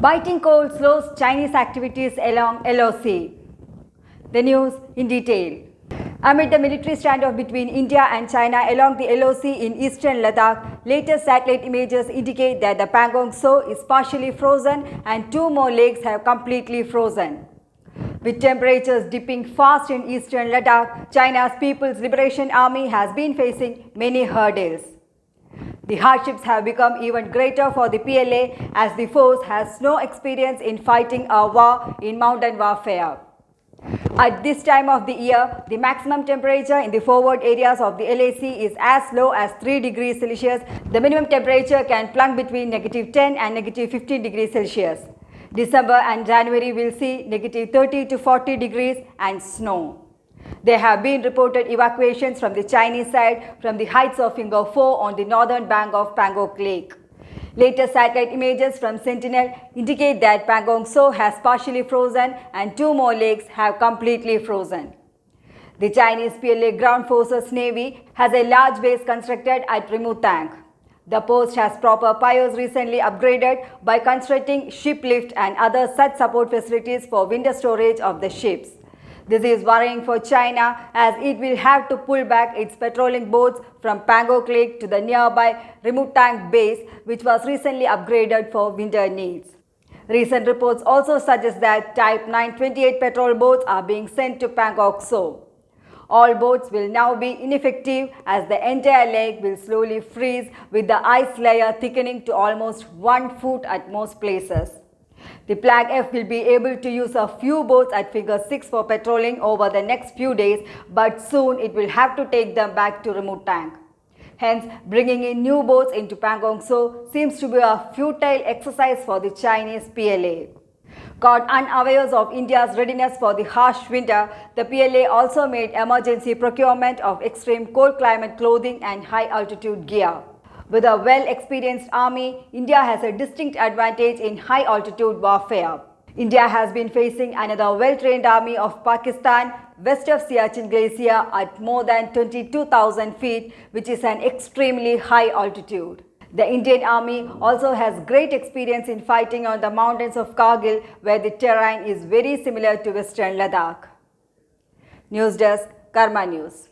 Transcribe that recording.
Biting cold slows Chinese activities along LOC. The news in detail. Amid the military standoff between India and China along the LOC in eastern Ladakh, latest satellite images indicate that the Pangong Tso is partially frozen and two more lakes have completely frozen. With temperatures dipping fast in eastern Ladakh, China's People's Liberation Army has been facing many hurdles. The hardships have become even greater for the PLA as the force has no experience in fighting a war in mountain warfare. At this time of the year, the maximum temperature in the forward areas of the LAC is as low as 3 degrees Celsius. The minimum temperature can plunge between -10 and -15 degrees Celsius. December and January will see -30 to 40 degrees and snow. There have been reported evacuations from the Chinese side from the heights of Finger 4 on the northern bank of Pangong Lake. Latest satellite images from Sentinel indicate that Pangong Tso has partially frozen and two more lakes have completely frozen. The Chinese PLA Ground Forces Navy has a large base constructed at Rimutang. The post has proper piers recently upgraded by constructing ship lift and other such support facilities for winter storage of the ships. This is worrying for China as it will have to pull back its patrolling boats from Pangong Lake to the nearby Rimutang base, which was recently upgraded for winter needs. Recent reports also suggest that Type 928 patrol boats are being sent to Pangong Tso. All boats will now be ineffective as the entire lake will slowly freeze with the ice layer thickening to almost 1 foot at most places. The Flag F will be able to use a few boats at Figure 6 for patrolling over the next few days, but soon it will have to take them back to Rimutang. Hence, bringing in new boats into Pangong Tso seems to be a futile exercise for the Chinese PLA. Caught unawares of India's readiness for the harsh winter, the PLA also made emergency procurement of extreme cold climate clothing and high-altitude gear. With a well-experienced army, India has a distinct advantage in high-altitude warfare. India has been facing another well-trained army of Pakistan west of Siachen Glacier at more than 22,000 feet, which is an extremely high altitude. The Indian Army also has great experience in fighting on the mountains of Kargil, where the terrain is very similar to western Ladakh. News Desk, Karma News.